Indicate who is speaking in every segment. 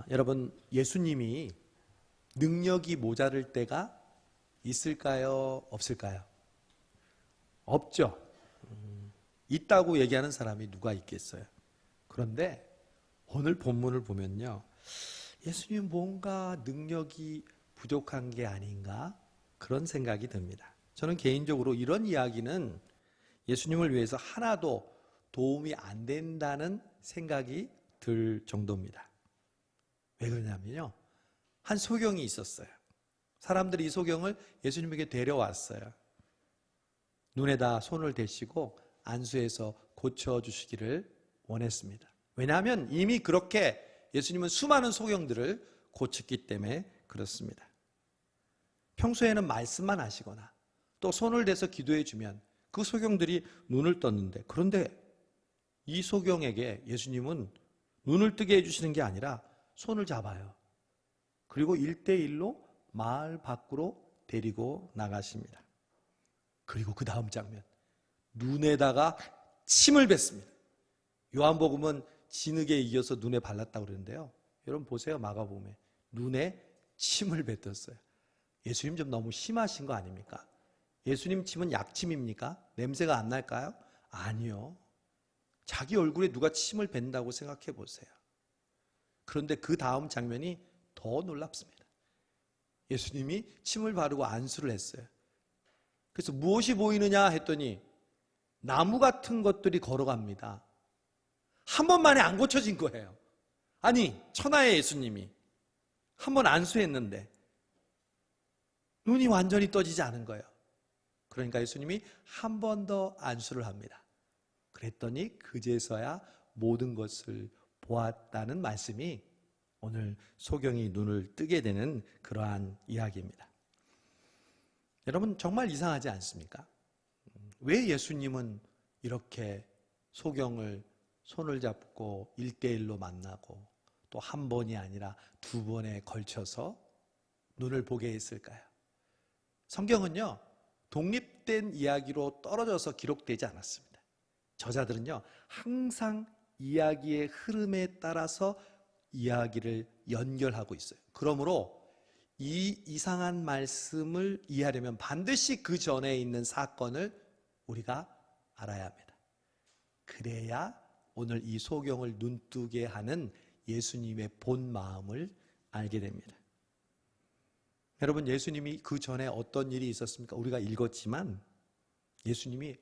Speaker 1: 여러분, 예수님이 능력이 모자랄 때가 있을까요? 없을까요? 없죠. 있다고 얘기하는 사람이 누가 있겠어요? 그런데 오늘 본문을 보면요, 예수님 뭔가 능력이 부족한 게 아닌가? 그런 생각이 듭니다. 저는 개인적으로 이런 이야기는 예수님을 위해서 하나도 도움이 안 된다는 생각이 들 정도입니다. 왜 그러냐면요, 한 소경이 있었어요. 사람들이 이 소경을 예수님에게 데려왔어요. 눈에다 손을 대시고 안수해서 고쳐주시기를 원했습니다. 왜냐하면 이미 그렇게 예수님은 수많은 소경들을 고쳤기 때문에 그렇습니다. 평소에는 말씀만 하시거나 또 손을 대서 기도해 주면 그 소경들이 눈을 떴는데, 그런데 이 소경에게 예수님은 눈을 뜨게 해주시는 게 아니라 손을 잡아요. 그리고 1대1로 마을 밖으로 데리고 나가십니다. 그리고 그 다음 장면, 눈에다가 침을 뱉습니다. 요한복음은 진흙에 이어서 눈에 발랐다고 그러는데요, 여러분 보세요. 마가복음에 눈에 침을 뱉었어요. 예수님 좀 너무 심하신 거 아닙니까? 예수님 침은 약침입니까? 냄새가 안 날까요? 아니요. 자기 얼굴에 누가 침을 뱉는다고 생각해 보세요. 그런데 그 다음 장면이 더 놀랍습니다. 예수님이 침을 바르고 안수를 했어요. 그래서 무엇이 보이느냐 했더니 나무 같은 것들이 걸어갑니다. 한 번만에 안 고쳐진 거예요. 아니, 천하의 예수님이 한 번 안수했는데 눈이 완전히 떠지지 않은 거예요. 그러니까 예수님이 한 번 더 안수를 합니다. 그랬더니 그제서야 모든 것을 보았다는 말씀이 오늘 소경이 눈을 뜨게 되는 그러한 이야기입니다. 여러분, 정말 이상하지 않습니까? 왜 예수님은 이렇게 소경을 손을 잡고 1대1로 만나고 또 한 번이 아니라 두 번에 걸쳐서 눈을 보게 했을까요? 성경은요, 독립된 이야기로 떨어져서 기록되지 않았습니다. 저자들은요, 항상 이야기의 흐름에 따라서 이야기를 연결하고 있어요. 그러므로 이 이상한 말씀을 이해하려면 반드시 그 전에 있는 사건을 우리가 알아야 합니다. 그래야 오늘 이 소경을 눈뜨게 하는 예수님의 본 마음을 알게 됩니다. 여러분, 예수님이 그 전에 어떤 일이 있었습니까? 우리가 읽었지만 예수님이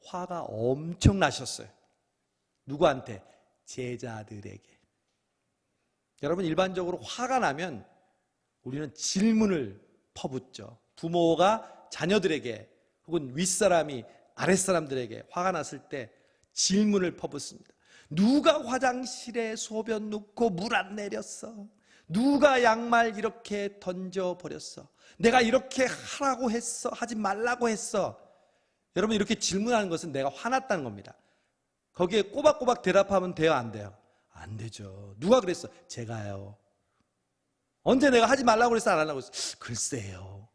Speaker 1: 화가 엄청 나셨어요. 누구한테? 제자들에게. 여러분, 일반적으로 화가 나면 우리는 질문을 퍼붓죠. 부모가 자녀들에게 혹은 윗사람이 아랫사람들에게 화가 났을 때 질문을 퍼붓습니다. 누가 화장실에 소변 놓고 물 안 내렸어? 누가 양말 이렇게 던져버렸어? 내가 이렇게 하라고 했어? 하지 말라고 했어? 여러분, 이렇게 질문하는 것은 내가 화났다는 겁니다. 거기에 꼬박꼬박 대답하면 돼요, 안 돼요? 안 되죠. 누가 그랬어? 제가요. 언제 내가 하지 말라고 그랬어? 안 하려고 했어? 글쎄요.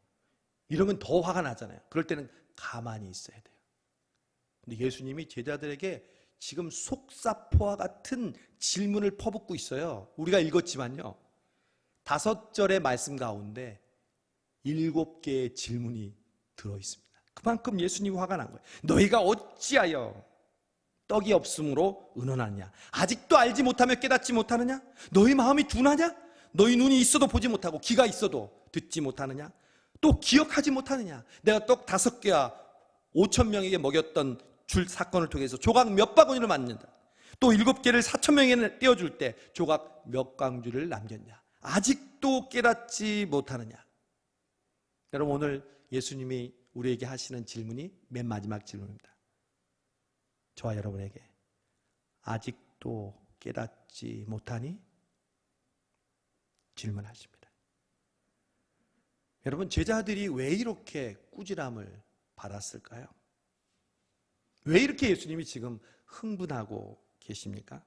Speaker 1: 이러면 더 화가 나잖아요. 그럴 때는 가만히 있어야 돼요. 근데 예수님이 제자들에게 지금 속사포와 같은 질문을 퍼붓고 있어요. 우리가 읽었지만요, 5절의 말씀 가운데 7개의 질문이 들어있습니다. 그만큼 예수님이 화가 난 거예요. 너희가 어찌하여 떡이 없으므로 은원하느냐? 아직도 알지 못하며 깨닫지 못하느냐? 너희 마음이 둔하냐? 너희 눈이 있어도 보지 못하고 귀가 있어도 듣지 못하느냐? 또 기억하지 못하느냐? 내가 떡 5개와 5,000명에게 먹였던 줄 사건을 통해서 조각 몇 바구니를 만든다. 또 7개를 4,000명에게 떼어줄 때 조각 몇 광주를 남겼냐? 아직도 깨닫지 못하느냐? 여러분, 오늘 예수님이 우리에게 하시는 질문이 맨 마지막 질문입니다. 저와 여러분에게 아직도 깨닫지 못하니? 질문하십니다. 여러분, 제자들이 왜 이렇게 꾸지람을 받았을까요? 왜 이렇게 예수님이 지금 흥분하고 계십니까?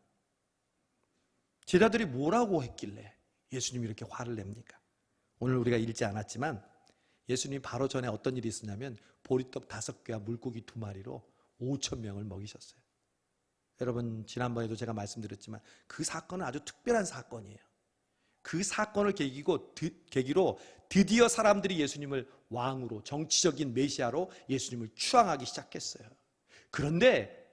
Speaker 1: 제자들이 뭐라고 했길래 예수님이 이렇게 화를 냅니까? 오늘 우리가 읽지 않았지만 예수님이 바로 전에 어떤 일이 있었냐면 보리떡 5개와 물고기 2마리로 5,000명을 먹이셨어요. 여러분, 지난번에도 제가 말씀드렸지만 그 사건은 아주 특별한 사건이에요. 그 사건을 계기로 드디어 사람들이 예수님을 왕으로, 정치적인 메시아로 예수님을 추앙하기 시작했어요. 그런데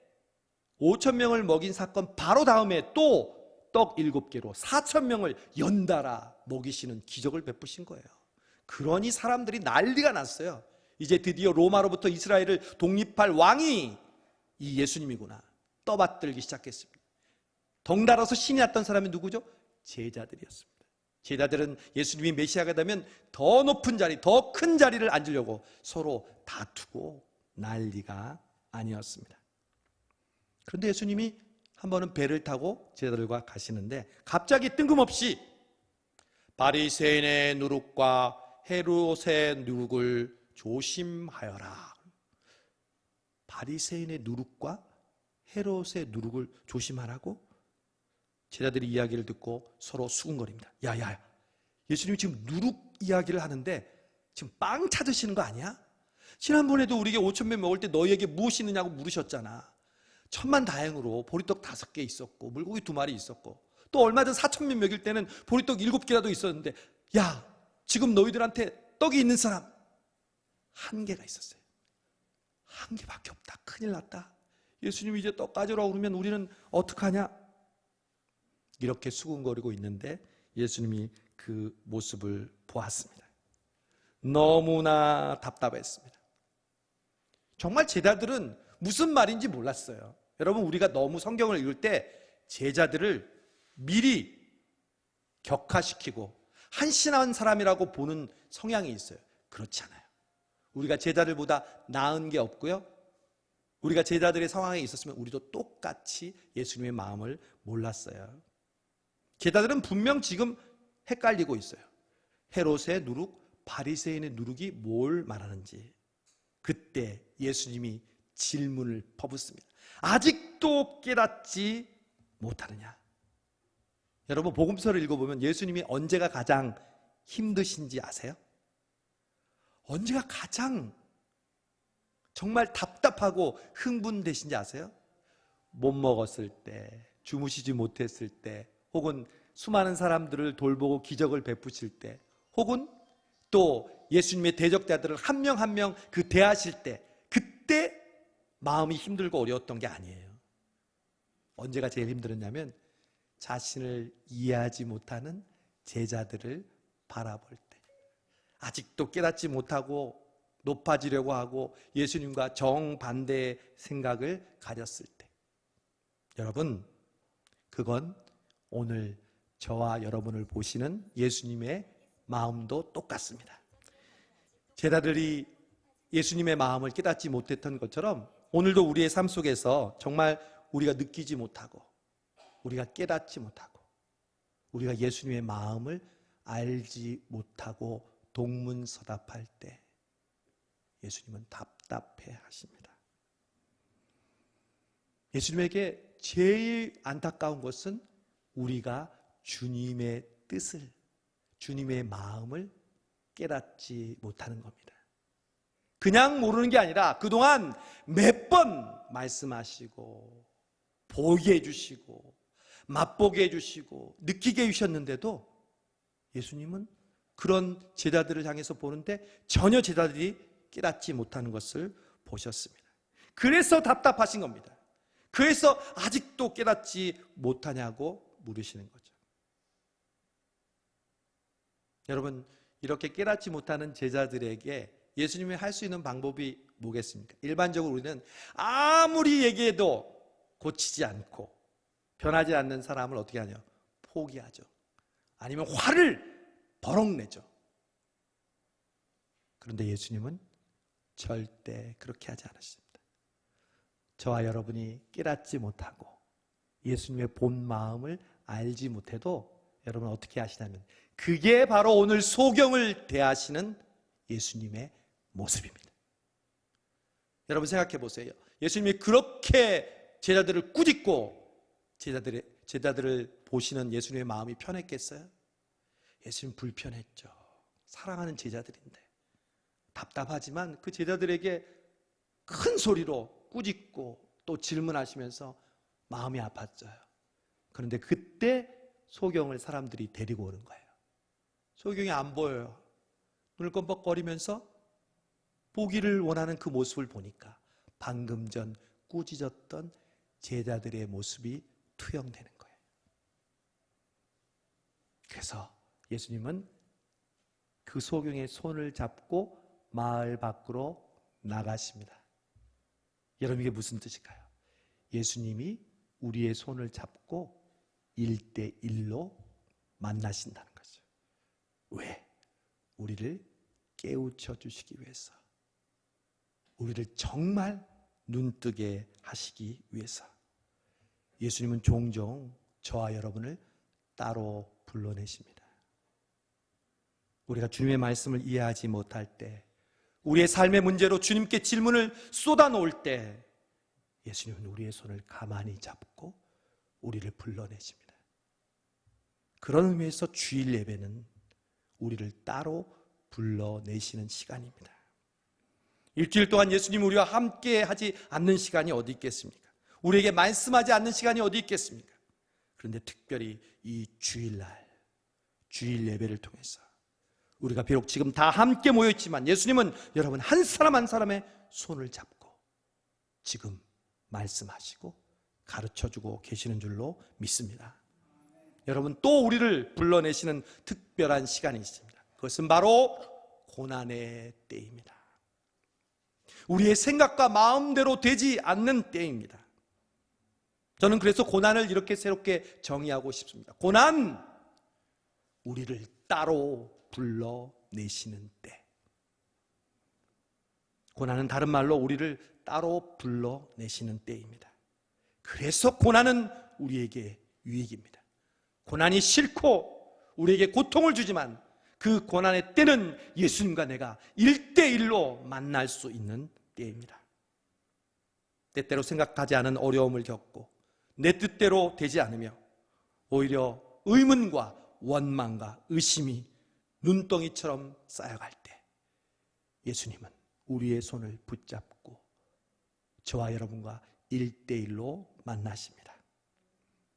Speaker 1: 5천 명을 먹인 사건 바로 다음에 또 떡 7개로 4천 명을 연달아 먹이시는 기적을 베푸신 거예요. 그러니 사람들이 난리가 났어요. 이제 드디어 로마로부터 이스라엘을 독립할 왕이 이 예수님이구나 떠받들기 시작했습니다. 덩달아서 신이 났던 사람이 누구죠? 제자들이었습니다. 제자들은 예수님이 메시아가 되면 더 높은 자리, 더 큰 자리를 앉으려고 서로 다투고 난리가 아니었습니다. 그런데 예수님이 한 번은 배를 타고 제자들과 가시는데 갑자기 뜬금없이 바리새인의 누룩과 헤롯의 누룩을 조심하여라. 바리새인의 누룩과 헤롯의 누룩을 조심하라고? 제자들이 이야기를 듣고 서로 수군거립니다. 야야, 예수님이 지금 누룩 이야기를 하는데 지금 빵 찾으시는 거 아니야? 지난번에도 우리에게 5천 명 먹을 때 너희에게 무엇이 있느냐고 물으셨잖아. 천만다행으로 보리떡 5개 있었고 물고기 2마리 있었고 또 얼마 전 4천 명 먹일 때는 보리떡 7개라도 있었는데 야, 지금 너희들한테 떡이 있는 사람 1개가 있었어요. 1개밖에 없다. 큰일 났다. 예수님이 이제 떡 가져오라고 그러면 우리는 어떡하냐? 이렇게 수군거리고 있는데 예수님이 그 모습을 보았습니다. 너무나 답답했습니다. 정말 제자들은 무슨 말인지 몰랐어요. 여러분, 우리가 너무 성경을 읽을 때 제자들을 미리 격하시키고 한심한 사람이라고 보는 성향이 있어요. 그렇지 않아요. 우리가 제자들보다 나은 게 없고요. 우리가 제자들의 상황에 있었으면 우리도 똑같이 예수님의 마음을 몰랐어요. 제자들은 분명 지금 헷갈리고 있어요. 헤롯의 누룩, 바리새인의 누룩이 뭘 말하는지. 그때 예수님이 질문을 퍼붓습니다. 아직도 깨닫지 못하느냐? 여러분, 복음서를 읽어보면 예수님이 언제가 가장 힘드신지 아세요? 언제가 가장 정말 답답하고 흥분되신지 아세요? 못 먹었을 때, 주무시지 못했을 때, 혹은 수많은 사람들을 돌보고 기적을 베푸실 때, 혹은 또 예수님의 대적자들을 한 명 한 명 그 대하실 때, 그때 마음이 힘들고 어려웠던 게 아니에요. 언제가 제일 힘들었냐면 자신을 이해하지 못하는 제자들을 바라볼 때, 아직도 깨닫지 못하고 높아지려고 하고 예수님과 정반대의 생각을 가졌을 때, 여러분, 그건 오늘 저와 여러분을 보시는 예수님의 마음도 똑같습니다. 제자들이 예수님의 마음을 깨닫지 못했던 것처럼 오늘도 우리의 삶 속에서 정말 우리가 느끼지 못하고 우리가 깨닫지 못하고 우리가 예수님의 마음을 알지 못하고 동문서답할 때 예수님은 답답해 하십니다. 예수님에게 제일 안타까운 것은 우리가 주님의 뜻을, 주님의 마음을 깨닫지 못하는 겁니다. 그냥 모르는 게 아니라 그동안 몇 번 말씀하시고 보게 해주시고 맛보게 해주시고 느끼게 해주셨는데도 예수님은 그런 제자들을 향해서 보는데 전혀 제자들이 깨닫지 못하는 것을 보셨습니다. 그래서 답답하신 겁니다. 그래서 아직도 깨닫지 못하냐고 물으시는 거죠. 여러분, 이렇게 깨닫지 못하는 제자들에게 예수님이 할 수 있는 방법이 뭐겠습니까? 일반적으로 우리는 아무리 얘기해도 고치지 않고 변하지 않는 사람을 어떻게 하냐? 포기하죠. 아니면 화를 버럭 내죠. 그런데 예수님은 절대 그렇게 하지 않으십니다. 저와 여러분이 깨닫지 못하고 예수님의 본 마음을 알지 못해도 여러분 어떻게 하시냐면 그게 바로 오늘 소경을 대하시는 예수님의 모습입니다. 여러분 생각해 보세요. 예수님이 그렇게 제자들을 꾸짖고 제자들을 보시는 예수님의 마음이 편했겠어요? 예수님 불편했죠. 사랑하는 제자들인데 답답하지만 그 제자들에게 큰 소리로 꾸짖고 또 질문하시면서 마음이 아팠어요. 그런데 그때 소경을 사람들이 데리고 오는 거예요. 소경이 안 보여요. 눈을 껌뻑거리면서 보기를 원하는 그 모습을 보니까 방금 전 꾸짖었던 제자들의 모습이 투영되는 거예요. 그래서 예수님은 그 소경의 손을 잡고 마을 밖으로 나가십니다. 여러분, 이게 무슨 뜻일까요? 예수님이 우리의 손을 잡고 1대1로 만나신다는 거죠. 왜? 우리를 깨우쳐 주시기 위해서, 우리를 정말 눈뜨게 하시기 위해서. 예수님은 종종 저와 여러분을 따로 불러내십니다. 우리가 주님의 말씀을 이해하지 못할 때, 우리의 삶의 문제로 주님께 질문을 쏟아놓을 때 예수님은 우리의 손을 가만히 잡고 우리를 불러내십니다. 그런 의미에서 주일 예배는 우리를 따로 불러내시는 시간입니다. 일주일 동안 예수님 우리와 함께 하지 않는 시간이 어디 있겠습니까? 우리에게 말씀하지 않는 시간이 어디 있겠습니까? 그런데 특별히 이 주일날, 주일 예배를 통해서 우리가 비록 지금 다 함께 모여있지만 예수님은 여러분 한 사람 한 사람의 손을 잡고 지금 말씀하시고 가르쳐주고 계시는 줄로 믿습니다. 여러분, 또 우리를 불러내시는 특별한 시간이 있습니다. 그것은 바로 고난의 때입니다. 우리의 생각과 마음대로 되지 않는 때입니다. 저는 그래서 고난을 이렇게 새롭게 정의하고 싶습니다. 고난, 우리를 따로 불러내시는 때. 고난은 다른 말로 우리를 따로 불러내시는 때입니다. 그래서 고난은 우리에게 유익입니다. 고난이 싫고 우리에게 고통을 주지만 그 고난의 때는 예수님과 내가 1대1로 만날 수 있는 때입니다. 때때로 생각하지 않은 어려움을 겪고 내 뜻대로 되지 않으며 오히려 의문과 원망과 의심이 눈덩이처럼 쌓여갈 때 예수님은 우리의 손을 붙잡고 저와 여러분과 1대1로 만나십니다.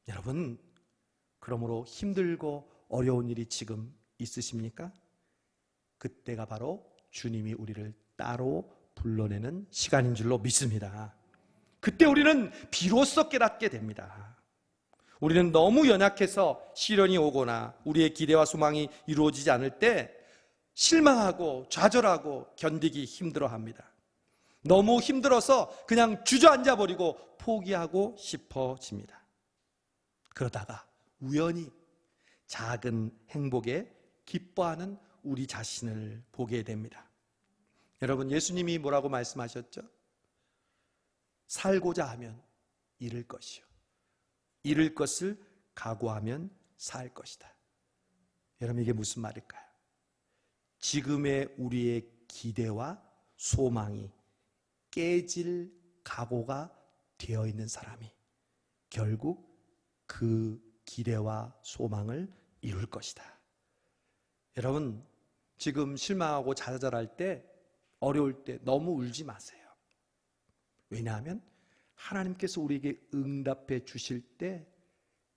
Speaker 1: 여러분, 그러므로 힘들고 어려운 일이 지금 있으십니까? 그때가 바로 주님이 우리를 따로 불러내는 시간인 줄로 믿습니다. 그때 우리는 비로소 깨닫게 됩니다. 우리는 너무 연약해서 시련이 오거나 우리의 기대와 소망이 이루어지지 않을 때 실망하고 좌절하고 견디기 힘들어합니다. 너무 힘들어서 그냥 주저앉아 버리고 포기하고 싶어집니다. 그러다가 우연히 작은 행복에 기뻐하는 우리 자신을 보게 됩니다. 여러분, 예수님이 뭐라고 말씀하셨죠? 살고자 하면 잃을 것이요, 잃을 것을 각오하면 살 것이다. 여러분, 이게 무슨 말일까요? 지금의 우리의 기대와 소망이 깨질 각오가 되어 있는 사람이 결국 그 기대와 소망을 이룰 것이다. 여러분, 지금 실망하고 좌절할 때, 어려울 때 너무 울지 마세요. 왜냐하면 하나님께서 우리에게 응답해 주실 때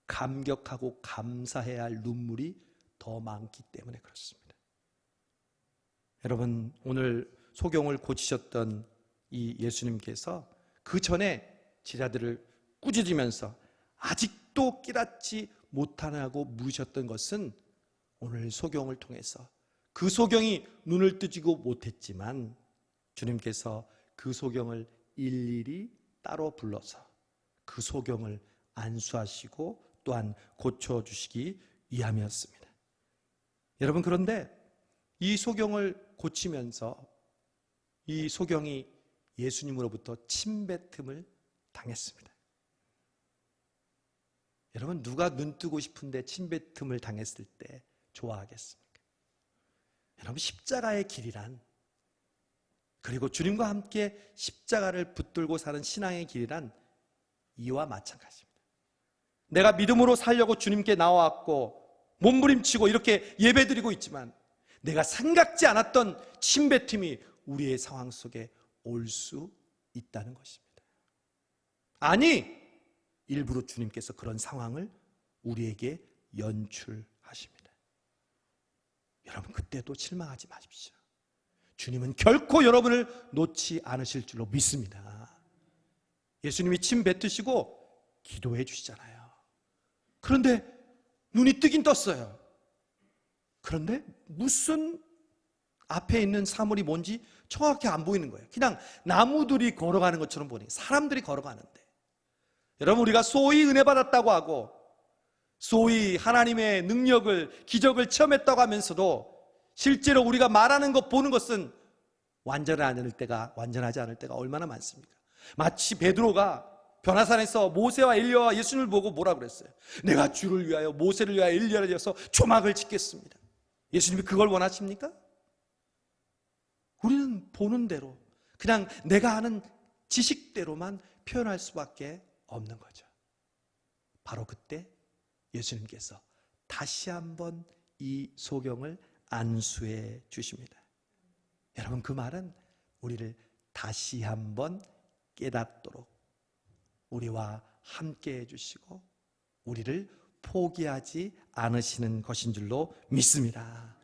Speaker 1: 감격하고 감사해야 할 눈물이 더 많기 때문에 그렇습니다. 여러분, 오늘 소경을 고치셨던 이 예수님께서 그 전에 제자들을 꾸짖으면서 아직도 깨닫지 못하냐고 물으셨던 것은 오늘 소경을 통해서 그 소경이 눈을 뜨지고 못했지만 주님께서 그 소경을 일일이 따로 불러서 그 소경을 안수하시고 또한 고쳐주시기 위함이었습니다. 여러분, 그런데 이 소경을 고치면서 이 소경이 예수님으로부터 침뱉음을 당했습니다. 여러분, 누가 눈 뜨고 싶은데 침뱉음을 당했을 때 좋아하겠습니까? 여러분, 십자가의 길이란, 그리고 주님과 함께 십자가를 붙들고 사는 신앙의 길이란 이와 마찬가지입니다. 내가 믿음으로 살려고 주님께 나와왔고 몸부림치고 이렇게 예배드리고 있지만 내가 생각지 않았던 침뱉음이 우리의 상황 속에 올 수 있다는 것입니다. 아니, 일부러 주님께서 그런 상황을 우리에게 연출하십니다. 여러분 그때도 실망하지 마십시오. 주님은 결코 여러분을 놓지 않으실 줄로 믿습니다. 예수님이 침 뱉으시고 기도해 주시잖아요. 그런데 눈이 뜨긴 떴어요. 그런데 무슨 앞에 있는 사물이 뭔지 정확히 안 보이는 거예요. 그냥 나무들이 걸어가는 것처럼 보니 사람들이 걸어가는데, 여러분 우리가 소위 은혜 받았다고 하고 소위 하나님의 능력을 기적을 체험했다고 하면서도 실제로 우리가 말하는 것 보는 것은 완전하지 않을 때가 얼마나 많습니까? 마치 베드로가 변화산에서 모세와 엘리야와 예수님을 보고 뭐라 그랬어요? 내가 주를 위하여 모세를 위하여 엘리야를 위해서 조막을 짓겠습니다. 예수님이 그걸 원하십니까? 우리는 보는 대로 그냥 내가 아는 지식대로만 표현할 수밖에 없는 거죠. 바로 그때 예수님께서 다시 한번 이 소경을 안수해 주십니다. 여러분 그 말은 우리를 다시 한번 깨닫도록 우리와 함께 해주시고 우리를 포기하지 않으시는 것인 줄로 믿습니다.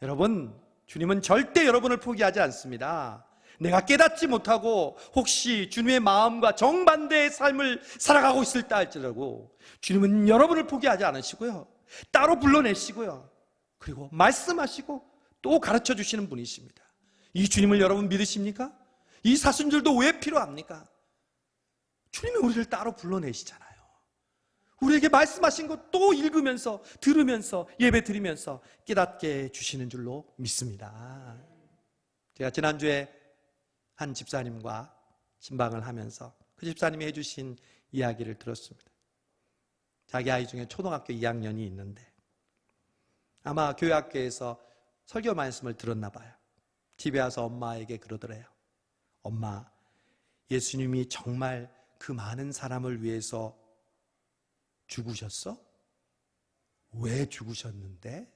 Speaker 1: 여러분 주님은 절대 여러분을 포기하지 않습니다. 내가 깨닫지 못하고 혹시 주님의 마음과 정반대의 삶을 살아가고 있을다 할지라도 주님은 여러분을 포기하지 않으시고요, 따로 불러내시고요, 그리고 말씀하시고 또 가르쳐 주시는 분이십니다. 이 주님을 여러분 믿으십니까? 이 사순절도 왜 필요합니까? 주님이 우리를 따로 불러내시잖아요. 우리에게 말씀하신 것 또 읽으면서 들으면서 예배 드리면서 깨닫게 해주시는 줄로 믿습니다. 제가 지난주에 한 집사님과 신방을 하면서 그 집사님이 해주신 이야기를 들었습니다. 자기 아이 중에 초등학교 2학년이 있는데 아마 교회학교에서 설교 말씀을 들었나 봐요. 집에 와서 엄마에게 그러더래요. 엄마, 예수님이 정말 그 많은 사람을 위해서 죽으셨어? 왜 죽으셨는데?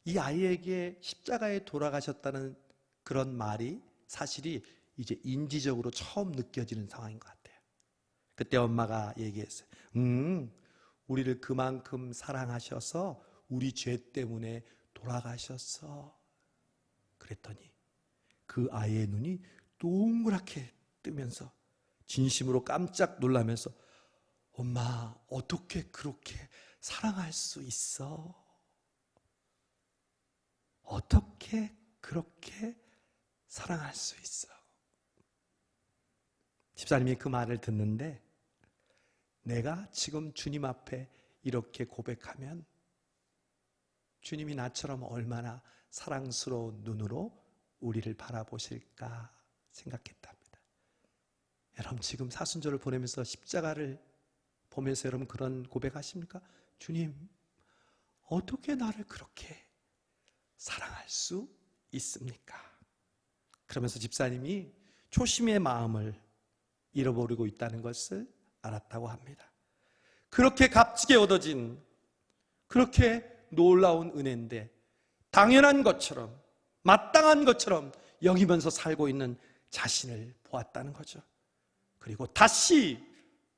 Speaker 1: 이 아이에게 십자가에 돌아가셨다는 그런 말이 사실이 이제 인지적으로 처음 느껴지는 상황인 것 같아요. 그때 엄마가 얘기했어요. 우리를 그만큼 사랑하셔서 우리 죄 때문에 돌아가셨어. 그랬더니 그 아이의 눈이 동그랗게 뜨면서 진심으로 깜짝 놀라면서 엄마, 어떻게 그렇게 사랑할 수 있어? 어떻게 그렇게 사랑할 수 있어? 집사님이 그 말을 듣는데 내가 지금 주님 앞에 이렇게 고백하면 주님이 나처럼 얼마나 사랑스러운 눈으로 우리를 바라보실까 생각했답니다. 여러분 지금 사순절을 보내면서 십자가를 보면서 여러분 그런 고백하십니까? 주님, 어떻게 나를 그렇게 사랑할 수 있습니까? 그러면서 집사님이 초심의 마음을 잃어버리고 있다는 것을 알았다고 합니다. 그렇게 값지게 얻어진 그렇게 놀라운 은혜인데 당연한 것처럼 마땅한 것처럼 여기면서 살고 있는 자신을 보았다는 거죠. 그리고 다시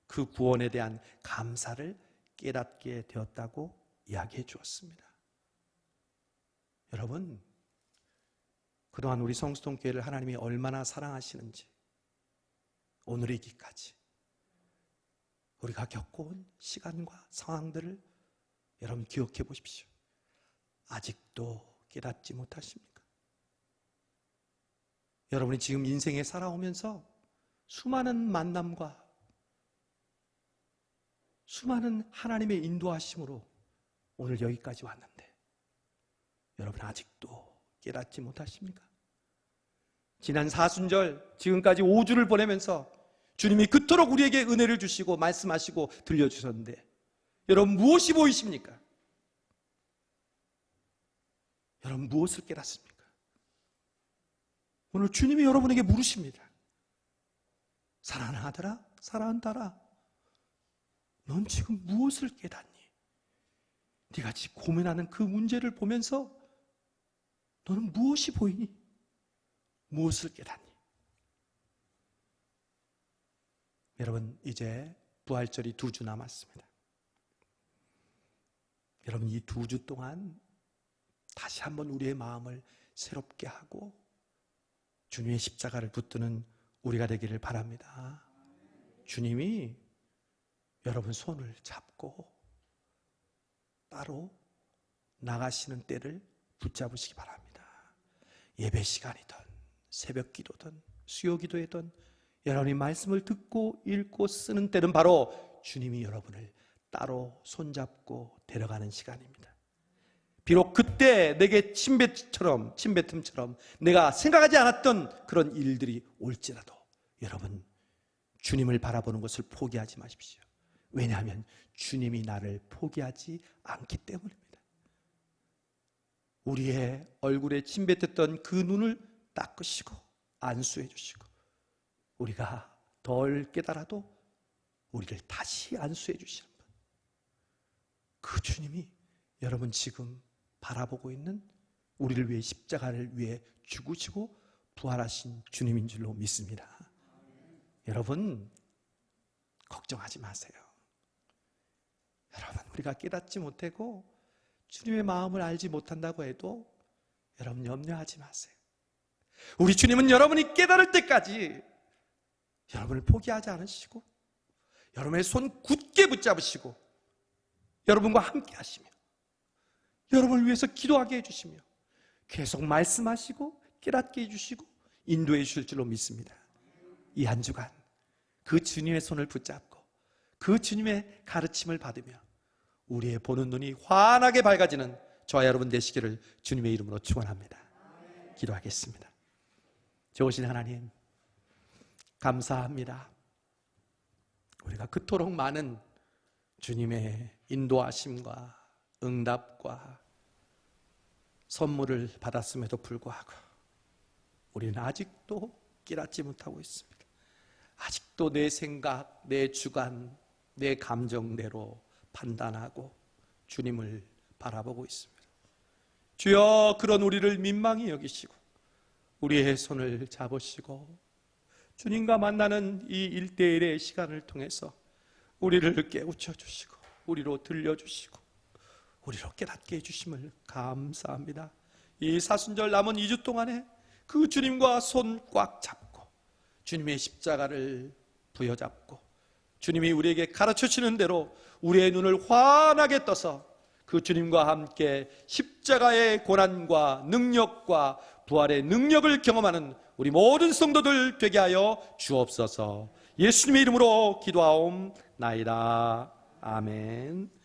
Speaker 1: 그 구원에 대한 감사를 깨닫게 되었다고 이야기해 주었습니다. 여러분, 그동안 우리 성수동교회를 하나님이 얼마나 사랑하시는지 오늘이기까지 우리가 겪어온 시간과 상황들을 여러분 기억해 보십시오. 아직도 깨닫지 못하십니까? 여러분이 지금 인생에 살아오면서 수많은 만남과 수많은 하나님의 인도하심으로 오늘 여기까지 왔는데 여러분 아직도 깨닫지 못하십니까? 지난 사순절 지금까지 5주를 보내면서 주님이 그토록 우리에게 은혜를 주시고 말씀하시고 들려주셨는데 여러분 무엇이 보이십니까? 여러분 무엇을 깨닫습니까? 오늘 주님이 여러분에게 물으십니다. 사랑하는 아들아, 사랑하는 딸아, 넌 지금 무엇을 깨닫니? 네가 지금 고민하는 그 문제를 보면서 너는 무엇이 보이니? 무엇을 깨닫니? 여러분 이제 부활절이 2주 남았습니다. 여러분 이 2주 동안 다시 한번 우리의 마음을 새롭게 하고 주님의 십자가를 붙드는 우리가 되기를 바랍니다. 주님이 여러분 손을 잡고 따로 나가시는 때를 붙잡으시기 바랍니다. 예배 시간이든 새벽 기도든 수요 기도이든 여러분이 말씀을 듣고 읽고 쓰는 때는 바로 주님이 여러분을 따로 손잡고 데려가는 시간입니다. 비록 그때 내게 침뱉음처럼 내가 생각하지 않았던 그런 일들이 올지라도 여러분 주님을 바라보는 것을 포기하지 마십시오. 왜냐하면 주님이 나를 포기하지 않기 때문입니다. 우리의 얼굴에 침뱉었던 그 눈을 닦으시고 안수해 주시고 우리가 덜 깨달아도 우리를 다시 안수해 주시는 분, 그 주님이 여러분 지금 바라보고 있는 우리를 위해 십자가를 위해 죽으시고 부활하신 주님인 줄로 믿습니다. 여러분 걱정하지 마세요. 여러분 우리가 깨닫지 못하고 주님의 마음을 알지 못한다고 해도 여러분 염려하지 마세요. 우리 주님은 여러분이 깨달을 때까지 여러분을 포기하지 않으시고 여러분의 손 굳게 붙잡으시고 여러분과 함께 하시며 여러분을 위해서 기도하게 해주시며 계속 말씀하시고 깨닫게 해주시고 인도해 주실 줄로 믿습니다. 이 한 주간 그 주님의 손을 붙잡고 그 주님의 가르침을 받으며 우리의 보는 눈이 환하게 밝아지는 저와 여러분 되시기를 주님의 이름으로 축원합니다. 기도하겠습니다. 좋으신 하나님 감사합니다. 우리가 그토록 많은 주님의 인도하심과 응답과 선물을 받았음에도 불구하고 우리는 아직도 깨닫지 못하고 있습니다. 아직도 내 생각, 내 주관, 내 감정대로 판단하고 주님을 바라보고 있습니다. 주여 그런 우리를 민망히 여기시고 우리의 손을 잡으시고 주님과 만나는 이 1대1의 시간을 통해서 우리를 깨우쳐 주시고 우리로 들려주시고 우리로 깨닫게 해주심을 감사합니다. 이 사순절 남은 2주 동안에 그 주님과 손 꽉 잡고 주님의 십자가를 부여잡고 주님이 우리에게 가르쳐 주시는 대로 우리의 눈을 환하게 떠서 그 주님과 함께 십자가의 고난과 능력과 부활의 능력을 경험하는 우리 모든 성도들 되게 하여 주옵소서. 예수님의 이름으로 기도하옵나이다. 아멘.